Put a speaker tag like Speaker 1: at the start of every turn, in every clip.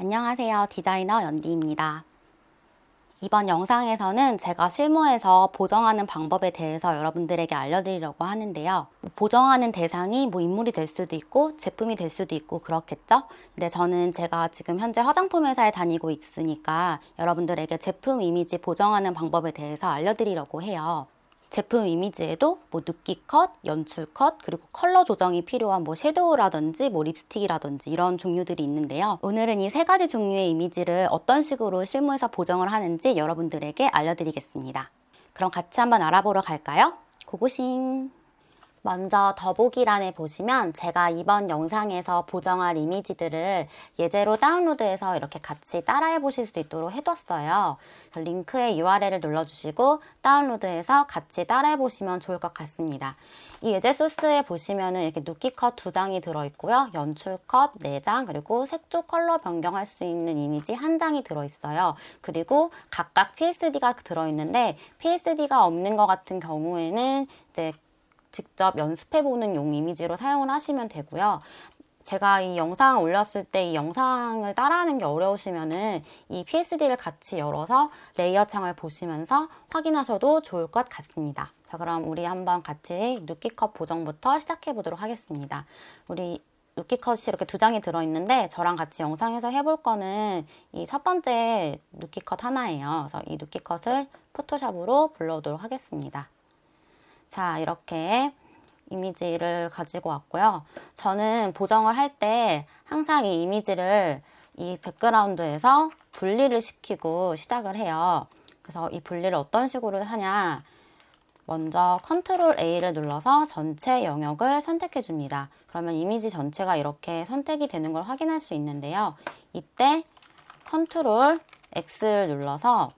Speaker 1: 안녕하세요. 디자이너 연디입니다. 이번 영상에서는 제가 실무에서 보정하는 방법에 대해서 여러분들에게 알려드리려고 하는데요. 보정하는 대상이 인물이 될 수도 있고 제품이 될 수도 있고 그렇겠죠? 근데 저는 제가 지금 현재 화장품 회사에 다니고 있으니까 여러분들에게 제품 이미지 보정하는 방법에 대해서 알려드리려고 해요. 제품 이미지에도 눕기 컷, 연출 컷, 그리고 컬러 조정이 필요한 섀도우라든지 립스틱이라든지 이런 종류들이 있는데요. 오늘은 이 세 가지 종류의 이미지를 어떤 식으로 실무에서 보정을 하는지 여러분들에게 알려드리겠습니다. 그럼 같이 한번 알아보러 갈까요? 고고싱! 먼저 더보기란에 보시면 제가 이번 영상에서 보정할 이미지들을 예제로 다운로드해서 이렇게 같이 따라해 보실 수 있도록 해뒀어요. 링크에 URL을 눌러주시고 다운로드해서 같이 따라해 보시면 좋을 것 같습니다. 이 예제 소스에 보시면은 이렇게 눕기 컷 2장이 들어있고요. 연출 컷 4장, 그리고 색조 컬러 변경할 수 있는 이미지 1장이 들어있어요. 그리고 각각 PSD가 들어있는데 PSD가 없는 것 같은 경우에는 이제 직접 연습해보는 용 이미지로 사용을 하시면 되고요. 제가 이 영상을 올렸을 때 이 영상을 따라하는 게 어려우시면은 이 PSD를 같이 열어서 레이어 창을 보시면서 확인하셔도 좋을 것 같습니다. 자, 그럼 우리 한번 같이 눕기컷 보정부터 시작해 보도록 하겠습니다. 우리 눕기컷이 이렇게 2장이 들어있는데 저랑 같이 영상에서 해볼 거는 이 첫 번째 눕기컷 하나예요. 그래서 이 눕기컷을 포토샵으로 불러오도록 하겠습니다. 자, 이렇게 이미지를 가지고 왔고요. 저는 보정을 할 때 항상 이 이미지를 이 백그라운드에서 분리를 시키고 시작을 해요. 그래서 이 분리를 어떤 식으로 하냐. 먼저 컨트롤 A를 눌러서 전체 영역을 선택해 줍니다. 그러면 이미지 전체가 이렇게 선택이 되는 걸 확인할 수 있는데요. 이때 컨트롤 X를 눌러서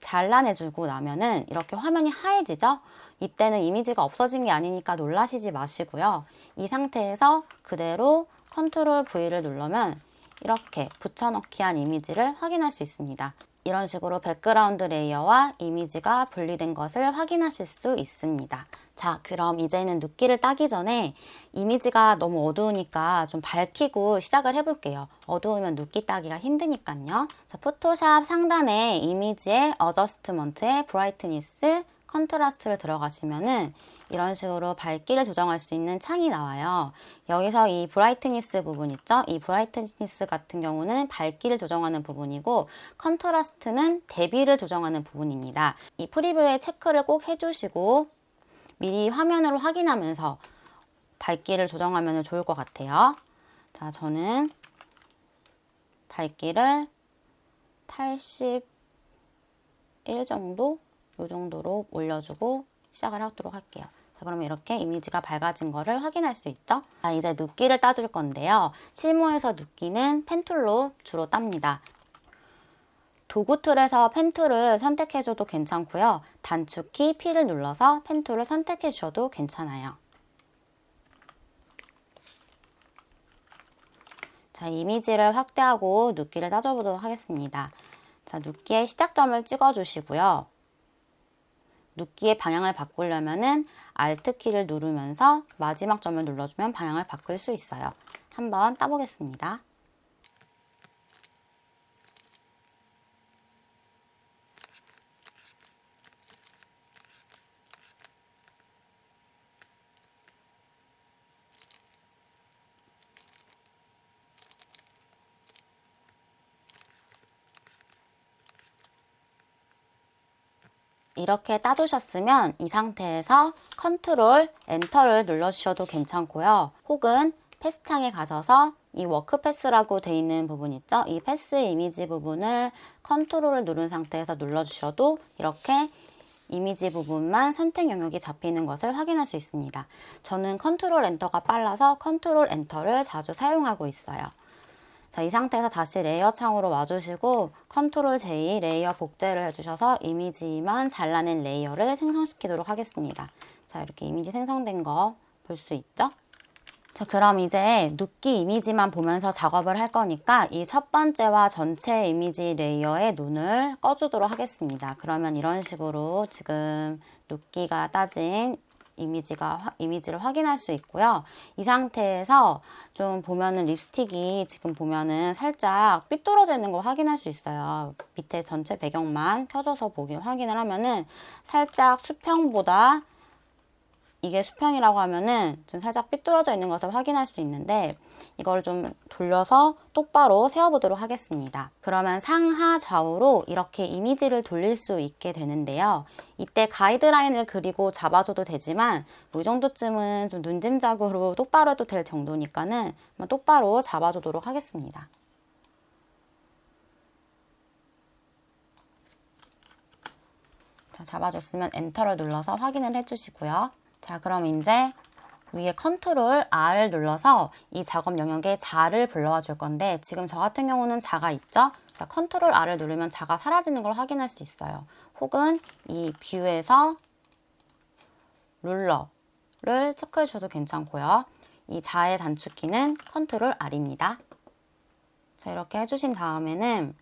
Speaker 1: 잘라내주고 나면은 이렇게 화면이 하얘지죠? 이때는 이미지가 없어진 게 아니니까 놀라시지 마시고요. 이 상태에서 그대로 컨트롤 V를 누르면 이렇게 붙여넣기 한 이미지를 확인할 수 있습니다. 이런 식으로 백그라운드 레이어와 이미지가 분리된 것을 확인하실 수 있습니다. 자, 그럼 이제는 눕기를 따기 전에 이미지가 너무 어두우니까 좀 밝히고 시작을 해볼게요. 어두우면 눕기 따기가 힘드니까요. 자, 포토샵 상단에 이미지의 어저스트먼트에 브라이트니스, 컨트라스트를 들어가시면은 이런 식으로 밝기를 조정할 수 있는 창이 나와요. 여기서 이 브라이트니스 부분 있죠? 이 브라이트니스 같은 경우는 밝기를 조정하는 부분이고 컨트라스트는 대비를 조정하는 부분입니다. 이 프리뷰에 체크를 꼭 해주시고 미리 화면으로 확인하면서 밝기를 조정하면 좋을 것 같아요. 자, 저는 밝기를 81 정도? 이 정도로 올려주고 시작을 하도록 할게요. 자, 그러면 이렇게 이미지가 밝아진 거를 확인할 수 있죠? 자, 이제 눕기를 따줄 건데요. 실무에서 눕기는 펜툴로 주로 땁니다. 도구 툴에서 펜 툴을 선택해줘도 괜찮고요. 단축키 P를 눌러서 펜 툴을 선택해 주셔도 괜찮아요. 자, 이미지를 확대하고 눕기를 따져보도록 하겠습니다. 자, 눕기의 시작점을 찍어주시고요. 눕기의 방향을 바꾸려면은 Alt 키를 누르면서 마지막 점을 눌러주면 방향을 바꿀 수 있어요. 한번 따보겠습니다. 이렇게 따주셨으면 이 상태에서 컨트롤 엔터를 눌러주셔도 괜찮고요. 혹은 패스 창에 가셔서 이 워크 패스라고 되어 있는 부분 있죠? 이 패스 이미지 부분을 컨트롤을 누른 상태에서 눌러주셔도 이렇게 이미지 부분만 선택 영역이 잡히는 것을 확인할 수 있습니다. 저는 컨트롤 엔터가 빨라서 컨트롤 엔터를 자주 사용하고 있어요. 자, 이 상태에서 다시 레이어 창으로 와주시고 컨트롤 J 레이어 복제를 해주셔서 이미지만 잘라낸 레이어를 생성시키도록 하겠습니다. 자, 이렇게 이미지 생성된 거 볼 수 있죠? 자, 그럼 이제 눕기 이미지만 보면서 작업을 할 거니까 이 첫 번째와 전체 이미지 레이어의 눈을 꺼주도록 하겠습니다. 그러면 이런 식으로 지금 눕기가 따진 이미지를 확인할 수 있고요. 이 상태에서 좀 보면은 립스틱이 지금 보면은 살짝 삐뚤어져 있는 걸 확인할 수 있어요. 밑에 전체 배경만 켜줘서 확인을 하면은 살짝 수평보다, 이게 수평이라고 하면은 좀 살짝 삐뚤어져 있는 것을 확인할 수 있는데, 이걸 좀 돌려서 똑바로 세워보도록 하겠습니다. 그러면 상하 좌우로 이렇게 이미지를 돌릴 수 있게 되는데요. 이때 가이드라인을 그리고 잡아줘도 되지만 뭐 이 정도쯤은 좀 눈짐작으로 똑바로 해도 될 정도니까는 똑바로 잡아주도록 하겠습니다. 자, 잡아줬으면 엔터를 눌러서 확인을 해주시고요. 자, 그럼 이제 위에 컨트롤 R을 눌러서 이 작업 영역에 자를 불러와 줄 건데, 지금 저 같은 경우는 자가 있죠? 자, 컨트롤 R을 누르면 자가 사라지는 걸 확인할 수 있어요. 혹은 이 뷰에서 룰러를 체크해 주셔도 괜찮고요. 이 자의 단축키는 컨트롤 R입니다. 자, 이렇게 해주신 다음에는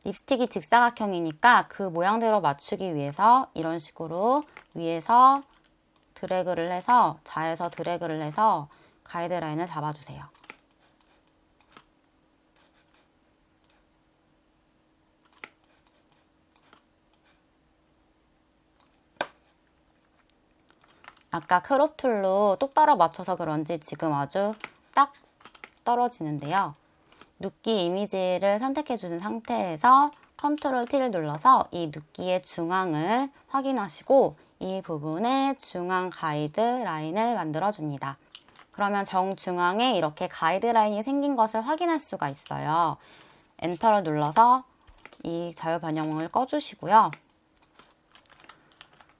Speaker 1: 립스틱이 직사각형이니까 그 모양대로 맞추기 위해서 이런 식으로 위에서 드래그를 해서, 자에서 드래그를 해서 가이드라인을 잡아주세요. 아까 크롭 툴로 똑바로 맞춰서 그런지 지금 아주 딱 떨어지는데요. 눕기 이미지를 선택해 주신 상태에서 컨트롤 T를 눌러서 이 눕기의 중앙을 확인하시고 이 부분에 중앙 가이드라인을 만들어줍니다. 그러면 정중앙에 이렇게 가이드라인이 생긴 것을 확인할 수가 있어요. 엔터를 눌러서 이 자유 변형을 꺼주시고요.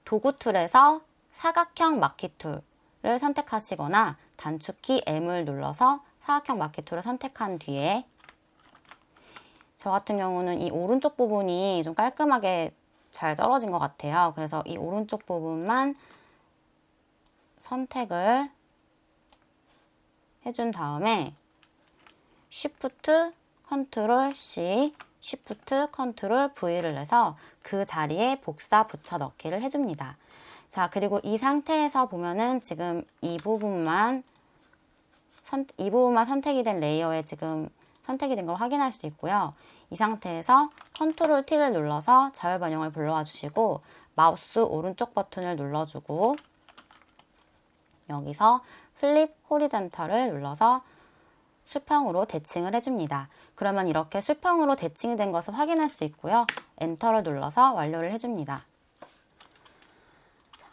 Speaker 1: 도구 툴에서 사각형 마키 툴을 선택하시거나 단축키 M을 눌러서 사각형 마키 툴을 선택한 뒤에, 저 같은 경우는 이 오른쪽 부분이 좀 깔끔하게 잘 떨어진 것 같아요. 그래서 이 오른쪽 부분만 선택을 해준 다음에 Shift Ctrl C, Shift Ctrl V를 해서 그 자리에 복사 붙여 넣기를 해줍니다. 자, 그리고 이 상태에서 보면은 지금 이 부분만 선택이 된 레이어에 지금 선택이 된 걸 확인할 수 있고요. 이 상태에서 컨트롤 T를 눌러서 자유 변형을 불러와 주시고 마우스 오른쪽 버튼을 눌러주고 여기서 플립 호리젠탈을 눌러서 수평으로 대칭을 해줍니다. 그러면 이렇게 수평으로 대칭이 된 것을 확인할 수 있고요. 엔터를 눌러서 완료를 해줍니다.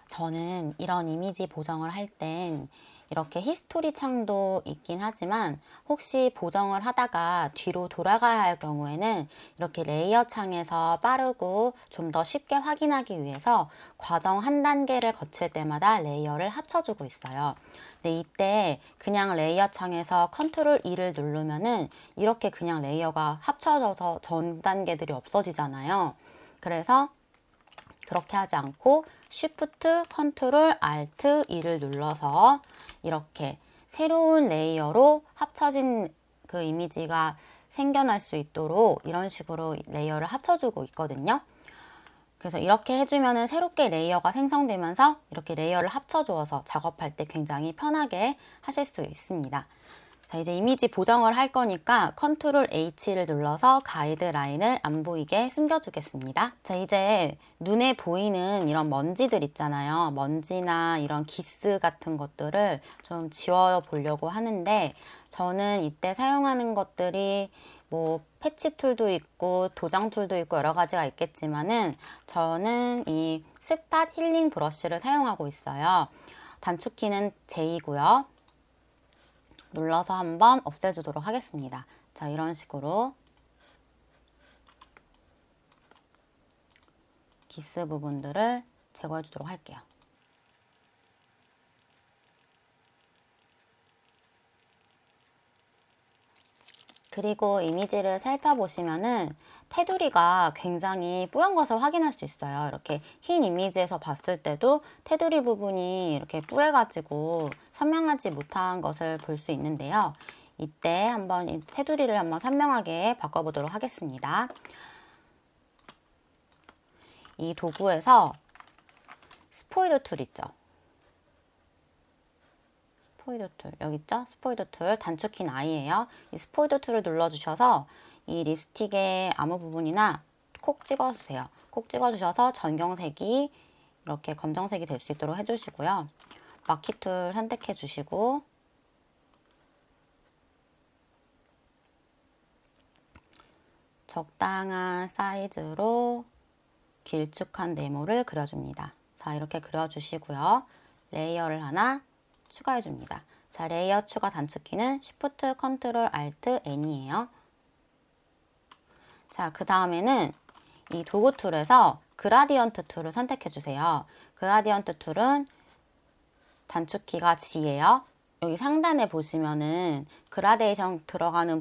Speaker 1: 저는 이런 이미지 보정을 할 땐 이렇게 히스토리 창도 있긴 하지만 혹시 보정을 하다가 뒤로 돌아가야 할 경우에는 이렇게 레이어 창에서 빠르고 좀 더 쉽게 확인하기 위해서 과정 한 단계를 거칠 때마다 레이어를 합쳐주고 있어요. 근데 이때 그냥 레이어 창에서 컨트롤 E를 누르면은 이렇게 그냥 레이어가 합쳐져서 전 단계들이 없어지잖아요. 그래서 그렇게 하지 않고 Shift, Ctrl, Alt, E를 눌러서 이렇게 새로운 레이어로 합쳐진 그 이미지가 생겨날 수 있도록 이런 식으로 레이어를 합쳐주고 있거든요. 그래서 이렇게 해주면은 새롭게 레이어가 생성되면서 이렇게 레이어를 합쳐주어서 작업할 때 굉장히 편하게 하실 수 있습니다. 자, 이제 이미지 보정을 할 거니까 컨트롤 H를 눌러서 가이드라인을 안 보이게 숨겨주겠습니다. 자, 이제 눈에 보이는 이런 먼지들 있잖아요. 먼지나 이런 기스 같은 것들을 좀 지워 보려고 하는데, 저는 이때 사용하는 것들이 뭐 패치 툴도 있고 도장 툴도 있고 여러 가지가 있겠지만은 저는 이 스팟 힐링 브러쉬를 사용하고 있어요. 단축키는 J고요. 눌러서 한번 없애주도록 하겠습니다. 자, 이런 식으로 기스 부분들을 제거해 주도록 할게요. 그리고 이미지를 살펴보시면은 테두리가 굉장히 뿌연 것을 확인할 수 있어요. 이렇게 흰 이미지에서 봤을 때도 테두리 부분이 이렇게 뿌여가지고 선명하지 못한 것을 볼 수 있는데요. 이때 한번 이 테두리를 한번 선명하게 바꿔보도록 하겠습니다. 이 도구에서 스포이드 툴 있죠. 스포이드 툴, 여기 있죠? 스포이드 툴, 단축키는 I예요. 이 스포이드 툴을 눌러주셔서 이 립스틱의 아무 부분이나 콕 찍어주세요. 콕 찍어주셔서 전경색이 이렇게 검정색이 될 수 있도록 해주시고요. 마키 툴 선택해 주시고 적당한 사이즈로 길쭉한 네모를 그려줍니다. 자, 이렇게 그려주시고요. 레이어를 하나 추가해 줍니다. 자, 레이어 추가 단축키는 Shift, Ctrl, Alt, N이에요. 자, 그 다음에는 이 도구 툴에서 그라디언트 툴을 선택해 주세요. 그라디언트 툴은 단축키가 G예요. 여기 상단에 보시면은 그라데이션 들어가는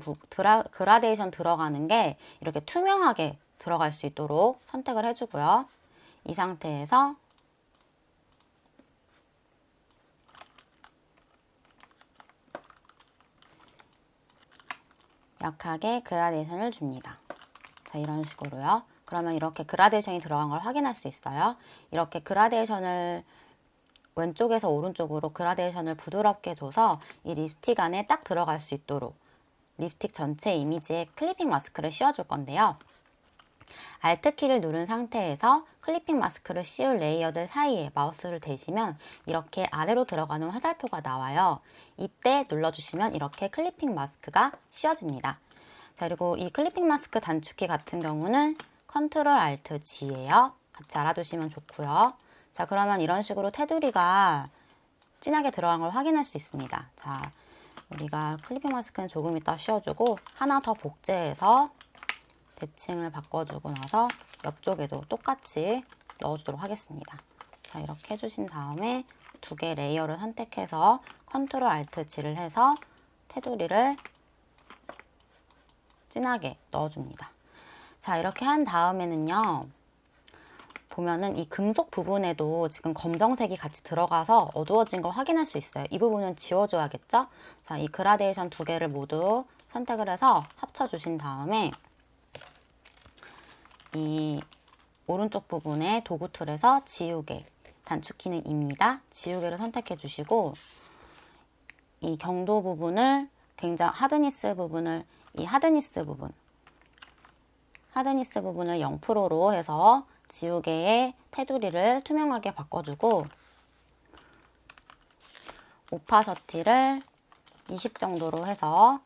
Speaker 1: 게 이렇게 투명하게 들어갈 수 있도록 선택을 해주고요. 이 상태에서 약하게 그라데이션을 줍니다. 자, 이런 식으로요. 그러면 이렇게 그라데이션이 들어간 걸 확인할 수 있어요. 이렇게 그라데이션을 왼쪽에서 오른쪽으로 그라데이션을 부드럽게 줘서 이 립스틱 안에 딱 들어갈 수 있도록 립스틱 전체 이미지에 클리핑 마스크를 씌워줄 건데요. Alt키를 누른 상태에서 클리핑 마스크를 씌울 레이어들 사이에 마우스를 대시면 이렇게 아래로 들어가는 화살표가 나와요. 이때 눌러주시면 이렇게 클리핑 마스크가 씌워집니다. 자, 그리고 이 클리핑 마스크 단축키 같은 경우는 Ctrl Alt G예요. 같이 알아두시면 좋고요. 자, 그러면 이런 식으로 테두리가 진하게 들어간 걸 확인할 수 있습니다. 자, 우리가 클리핑 마스크는 조금 이따 씌워주고 하나 더 복제해서 대칭을 바꿔주고 나서 옆쪽에도 똑같이 넣어주도록 하겠습니다. 자, 이렇게 해주신 다음에 두 개 레이어를 선택해서 Ctrl Alt G를 해서 테두리를 진하게 넣어줍니다. 자, 이렇게 한 다음에는요. 보면은 이 금속 부분에도 지금 검정색이 같이 들어가서 어두워진 걸 확인할 수 있어요. 이 부분은 지워줘야겠죠? 자, 이 그라데이션 두 개를 모두 선택을 해서 합쳐주신 다음에 이 오른쪽 부분에 도구 툴에서 지우개, 단축키는 E입니다. 지우개를 선택해 주시고 이 경도 부분을 굉장히 하드니스 부분을 0%로 해서 지우개의 테두리를 투명하게 바꿔주고 오파셔티를 20 정도로 해서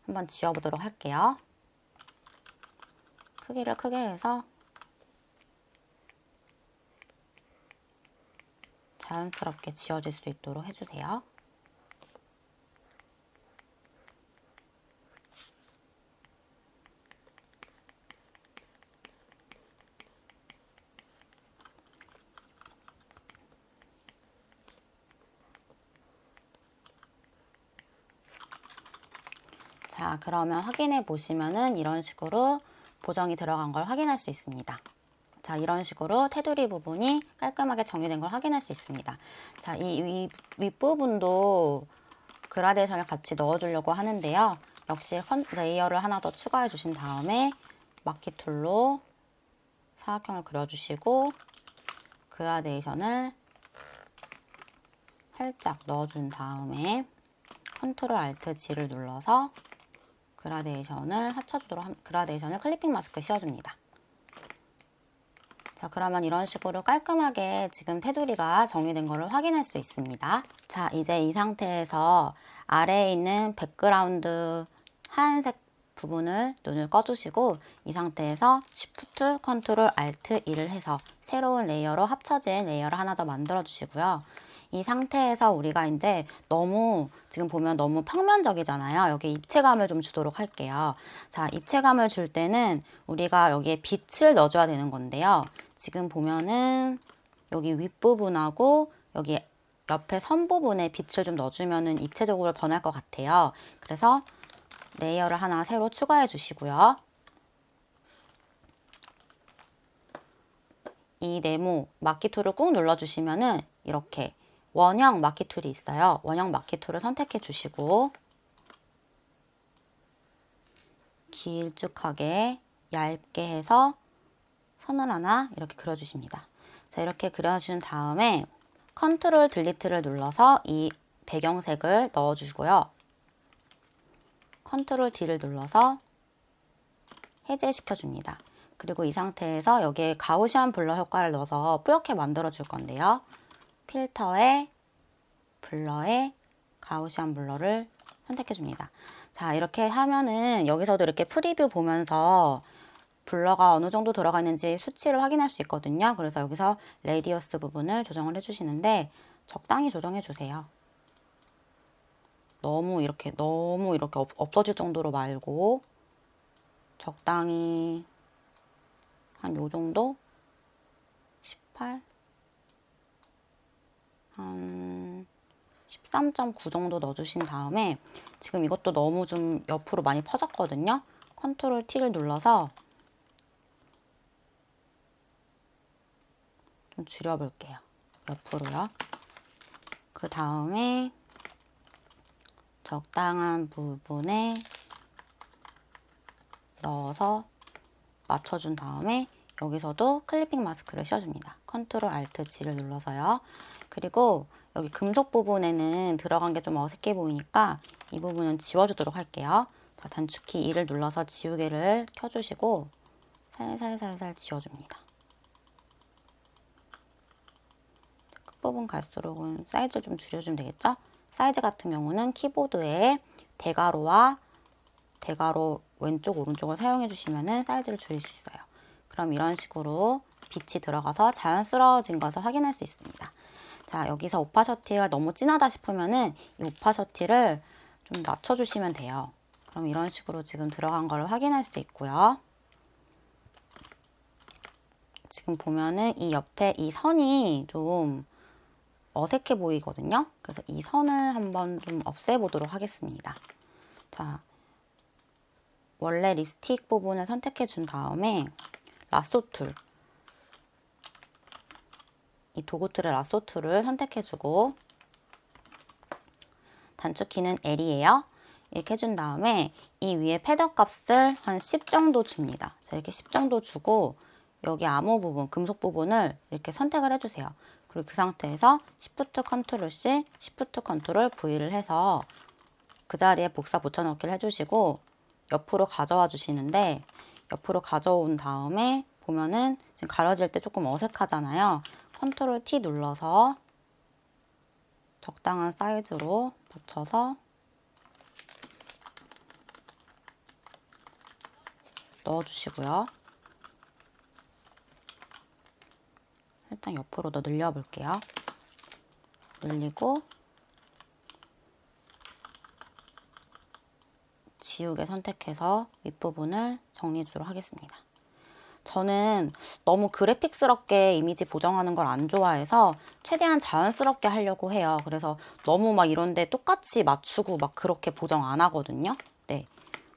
Speaker 1: 한번 지워보도록 할게요. 크기를 크게 해서 자연스럽게 지워질 수 있도록 해주세요. 자, 그러면 확인해 보시면은 이런 식으로 보정이 들어간 걸 확인할 수 있습니다. 자, 이런 식으로 테두리 부분이 깔끔하게 정리된 걸 확인할 수 있습니다. 자, 이 윗부분도 그라데이션을 같이 넣어주려고 하는데요. 역시 레이어를 하나 더 추가해 주신 다음에 마키 툴로 사각형을 그려주시고 그라데이션을 살짝 넣어준 다음에 Ctrl Alt G를 눌러서 그라데이션을 그라데이션을 클리핑 마스크 씌워줍니다. 자, 그러면 이런 식으로 깔끔하게 지금 테두리가 정리된 것을 확인할 수 있습니다. 자, 이제 이 상태에서 아래에 있는 백그라운드 하얀색 부분을 눈을 꺼주시고 이 상태에서 Shift, Ctrl, Alt, E를 해서 새로운 레이어로 합쳐진 레이어를 하나 더 만들어 주시고요. 이 상태에서 우리가 이제 지금 보면 너무 평면적이잖아요. 여기 입체감을 좀 주도록 할게요. 자, 입체감을 줄 때는 우리가 여기에 빛을 넣어줘야 되는 건데요. 지금 보면은 여기 윗부분하고 여기 옆에 선 부분에 빛을 좀 넣어주면은 입체적으로 변할 것 같아요. 그래서 레이어를 하나 새로 추가해 주시고요. 이 네모 마키 툴을 꾹 눌러주시면은 이렇게 원형 마키 툴이 있어요. 원형 마키 툴을 선택해 주시고 길쭉하게 얇게 해서 선을 하나 이렇게 그려주십니다. 자, 이렇게 그려준 다음에 컨트롤 딜리트를 눌러서 이 배경색을 넣어주고요. 컨트롤 D를 눌러서 해제시켜줍니다. 그리고 이 상태에서 여기에 가우시안 블러 효과를 넣어서 뿌옇게 만들어 줄 건데요. 필터에 블러에 가우시안 블러를 선택해 줍니다. 자, 이렇게 하면은 여기서도 이렇게 프리뷰 보면서 블러가 어느 정도 들어가 있는지 수치를 확인할 수 있거든요. 그래서 여기서 레디어스 부분을 조정을 해주시는데 적당히 조정해 주세요. 너무 이렇게 없어질 정도로 말고 적당히 한 요 정도 18 한 13.9 정도 넣어주신 다음에 지금 이것도 너무 좀 옆으로 많이 퍼졌거든요. 컨트롤 T를 눌러서 좀 줄여볼게요. 옆으로요. 그 다음에 적당한 부분에 넣어서 맞춰준 다음에 여기서도 클리핑 마스크를 씌워줍니다. 컨트롤 알트 G를 눌러서요. 그리고 여기 금속 부분에는 들어간 게 좀 어색해 보이니까 이 부분은 지워주도록 할게요. 자, 단축키 2를 눌러서 지우개를 켜주시고 살살살살 지워줍니다. 끝부분 갈수록은 사이즈를 좀 줄여주면 되겠죠? 사이즈 같은 경우는 키보드에 대괄호와 대괄호 왼쪽 오른쪽을 사용해 주시면 사이즈를 줄일 수 있어요. 그럼 이런 식으로 빛이 들어가서 자연스러워진 것을 확인할 수 있습니다. 자, 여기서 오파셔티가 너무 진하다 싶으면은 이 오파셔티를 좀 낮춰주시면 돼요. 그럼 이런 식으로 지금 들어간 걸 확인할 수 있고요. 지금 보면은 이 옆에 이 선이 좀 어색해 보이거든요. 그래서 이 선을 한번 좀 없애보도록 하겠습니다. 자, 원래 립스틱 부분을 선택해 준 다음에 라쏘 툴, 이 도구 툴의 라쏘 툴을 선택해 주고 단축키는 L이에요. 이렇게 해준 다음에 이 위에 패더 값을 한 10 정도 줍니다. 자, 이렇게 10 정도 주고 여기 암호 부분, 금속 부분을 이렇게 선택을 해주세요. 그리고 그 상태에서 Shift Ctrl C, Shift Ctrl V를 해서 그 자리에 복사 붙여넣기를 해주시고 옆으로 가져와 주시는데 옆으로 가져온 다음에 보면은 지금 가려질 때 조금 어색하잖아요. 컨트롤 T 눌러서 적당한 사이즈로 맞춰서 넣어주시고요. 살짝 옆으로 더 늘려볼게요. 늘리고 지우개 선택해서 윗부분을 정리해 주도록 하겠습니다. 저는 너무 그래픽스럽게 이미지 보정하는 걸 안 좋아해서 최대한 자연스럽게 하려고 해요. 그래서 너무 막 이런데 똑같이 맞추고 막 그렇게 보정 안 하거든요. 네.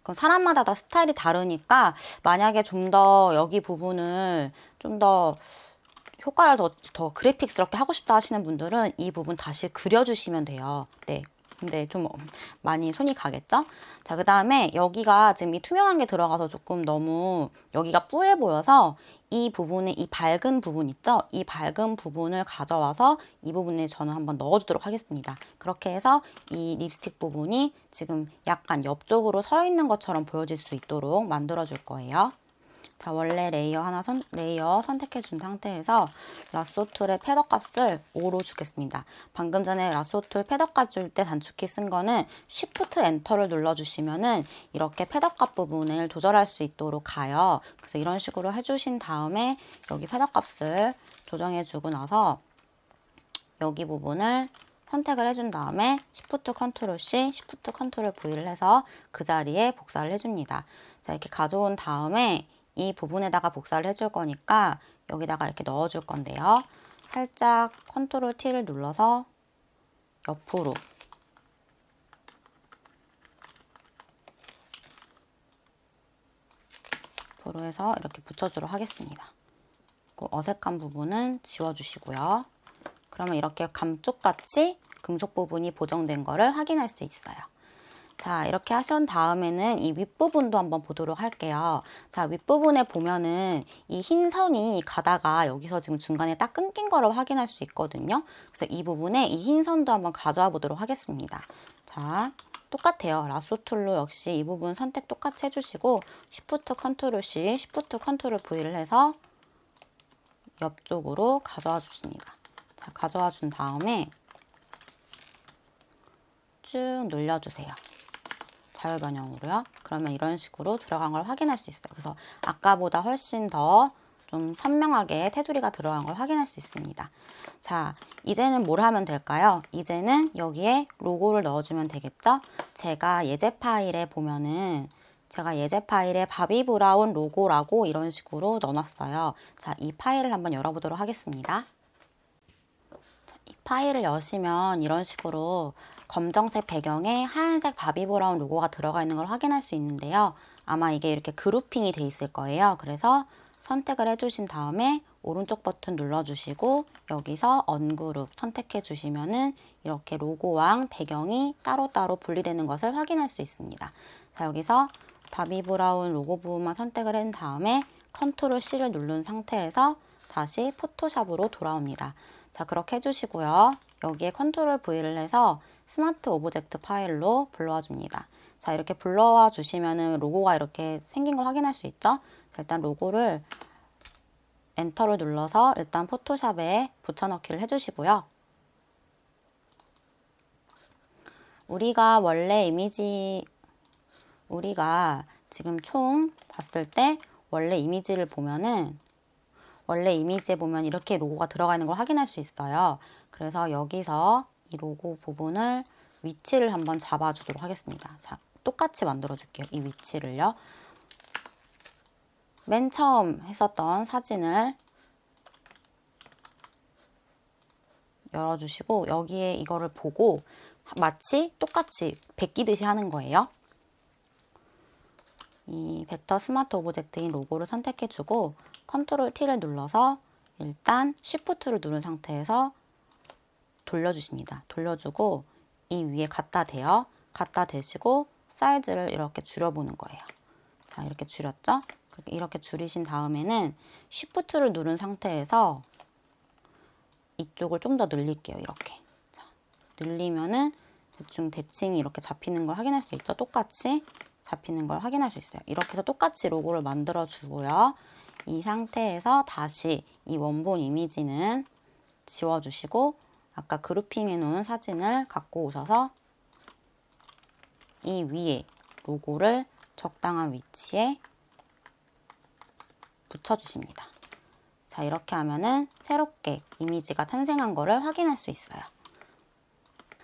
Speaker 1: 그럼 사람마다 다 스타일이 다르니까 만약에 좀 더 여기 부분을 좀 더 효과를 더 그래픽스럽게 하고 싶다 하시는 분들은 이 부분 다시 그려주시면 돼요. 네. 근데 좀 많이 손이 가겠죠? 자, 그 다음에 여기가 지금 이 투명한 게 들어가서 조금 너무 여기가 뿌해 보여서 이 부분에 이 밝은 부분 있죠? 이 밝은 부분을 가져와서 이 부분에 저는 한번 넣어주도록 하겠습니다. 그렇게 해서 이 립스틱 부분이 지금 약간 옆쪽으로 서 있는 것처럼 보여질 수 있도록 만들어 줄 거예요. 자, 원래 레이어 선택해 준 상태에서 라쏘 툴의 패더 값을 5로 주겠습니다. 방금 전에 라쏘 툴 패더 값 줄 때 단축키 쓴 거는 Shift 엔터를 눌러주시면은 이렇게 패더 값 부분을 조절할 수 있도록 가요. 그래서 이런 식으로 해주신 다음에 여기 패더 값을 조정해 주고 나서 여기 부분을 선택을 해준 다음에 Shift Ctrl C, Shift Ctrl V를 해서 그 자리에 복사를 해줍니다. 자, 이렇게 가져온 다음에 이 부분에다가 복사를 해줄 거니까 여기다가 이렇게 넣어줄 건데요. 살짝 컨트롤 T를 눌러서 옆으로 해서 이렇게 붙여주도록 하겠습니다. 그 어색한 부분은 지워주시고요. 그러면 이렇게 감쪽같이 금속 부분이 보정된 거를 확인할 수 있어요. 자, 이렇게 하신 다음에는 이 윗부분도 한번 보도록 할게요. 자, 윗부분에 보면은 이 흰 선이 가다가 여기서 지금 중간에 딱 끊긴 거를 확인할 수 있거든요. 그래서 이 부분에 이 흰 선도 한번 가져와 보도록 하겠습니다. 자, 똑같아요. 라sso 툴로 역시 이 부분 선택 똑같이 해주시고 Shift 컨트롤 C, Shift 컨트롤 V를 해서 옆쪽으로 가져와 주십니다. 자, 가져와 준 다음에 쭉 눌려주세요. 자유 변형으로요. 그러면 이런 식으로 들어간 걸 확인할 수 있어요. 그래서 아까보다 훨씬 더 좀 선명하게 테두리가 들어간 걸 확인할 수 있습니다. 자, 이제는 뭘 하면 될까요? 이제는 여기에 로고를 넣어주면 되겠죠? 제가 예제 파일에 보면은 예제 파일에 바비 브라운 로고라고 이런 식으로 넣어놨어요. 자, 이 파일을 한번 열어보도록 하겠습니다. 이 파일을 여시면 이런 식으로 검정색 배경에 하얀색 바비 브라운 로고가 들어가 있는 걸 확인할 수 있는데요. 아마 이게 이렇게 그룹핑이 돼 있을 거예요. 그래서 선택을 해주신 다음에 오른쪽 버튼 눌러주시고 여기서 언그룹 선택해 주시면은 이렇게 로고랑 배경이 따로따로 분리되는 것을 확인할 수 있습니다. 자, 여기서 바비 브라운 로고 부분만 선택을 한 다음에 컨트롤 C를 누른 상태에서 다시 포토샵으로 돌아옵니다. 자, 그렇게 해주시고요. 여기에 컨트롤 V를 해서 스마트 오브젝트 파일로 불러와 줍니다. 자, 이렇게 불러와 주시면은 로고가 이렇게 생긴 걸 확인할 수 있죠? 자, 일단 로고를 엔터를 눌러서 일단 포토샵에 붙여넣기를 해주시고요. 우리가 지금 총 봤을 때 원래 이미지를 보면은 원래 이미지에 보면 이렇게 로고가 들어가 있는 걸 확인할 수 있어요. 그래서 여기서 이 로고 부분을 위치를 한번 잡아주도록 하겠습니다. 자, 똑같이 만들어 줄게요. 이 위치를요. 맨 처음 했었던 사진을 열어주시고 여기에 이거를 보고 마치 똑같이 베끼듯이 하는 거예요. 이 벡터 스마트 오브젝트인 로고를 선택해주고 컨트롤 T를 눌러서 일단 Shift를 누른 상태에서 돌려주십니다. 돌려주고 이 위에 갖다 대요. 갖다 대시고 사이즈를 이렇게 줄여보는 거예요. 자, 이렇게 줄였죠? 이렇게 줄이신 다음에는 Shift를 누른 상태에서 이쪽을 좀 더 늘릴게요. 이렇게. 자, 늘리면은 대칭이 이렇게 잡히는 걸 확인할 수 있죠? 똑같이 잡히는 걸 확인할 수 있어요. 이렇게 해서 똑같이 로고를 만들어 주고요. 이 상태에서 다시 이 원본 이미지는 지워주시고 아까 그룹핑해 놓은 사진을 갖고 오셔서 이 위에 로고를 적당한 위치에 붙여주십니다. 자, 이렇게 하면은 새롭게 이미지가 탄생한 거를 확인할 수 있어요.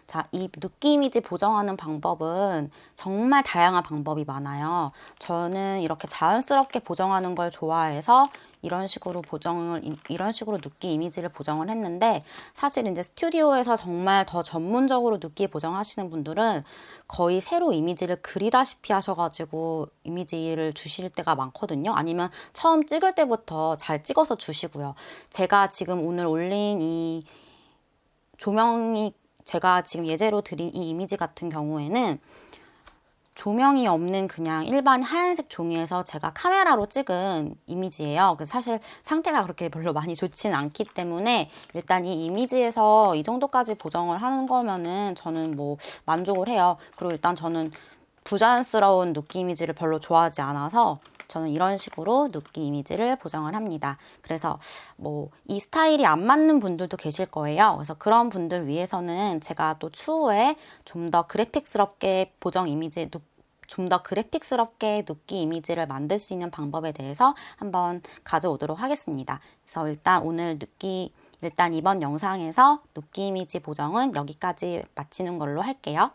Speaker 1: 자, 이 눕기 이미지 보정하는 방법은 정말 다양한 방법이 많아요. 저는 이렇게 자연스럽게 보정하는 걸 좋아해서 이런 식으로 눕기 이미지를 보정을 했는데 사실 이제 스튜디오에서 정말 더 전문적으로 눕기 보정하시는 분들은 거의 새로 이미지를 그리다시피 하셔가지고 이미지를 주실 때가 많거든요. 아니면 처음 찍을 때부터 잘 찍어서 주시고요. 제가 지금 오늘 올린 이 조명이 제가 지금 예제로 드린 이 이미지 같은 경우에는 조명이 없는 그냥 일반 하얀색 종이에서 제가 카메라로 찍은 이미지예요. 그래서 사실 상태가 그렇게 별로 많이 좋지는 않기 때문에 일단 이 이미지에서 이 정도까지 보정을 하는 거면은 저는 뭐 만족을 해요. 그리고 일단 저는 부자연스러운 눕기 이미지를 별로 좋아하지 않아서 저는 이런 식으로 눕기 이미지를 보정을 합니다. 그래서 뭐 이 스타일이 안 맞는 분들도 계실 거예요. 그래서 그런 분들 위해서는 제가 또 추후에 좀 더 그래픽스럽게 좀 더 그래픽스럽게 눕기 이미지를 만들 수 있는 방법에 대해서 한번 가져오도록 하겠습니다. 그래서 일단 이번 영상에서 눕기 이미지 보정은 여기까지 마치는 걸로 할게요.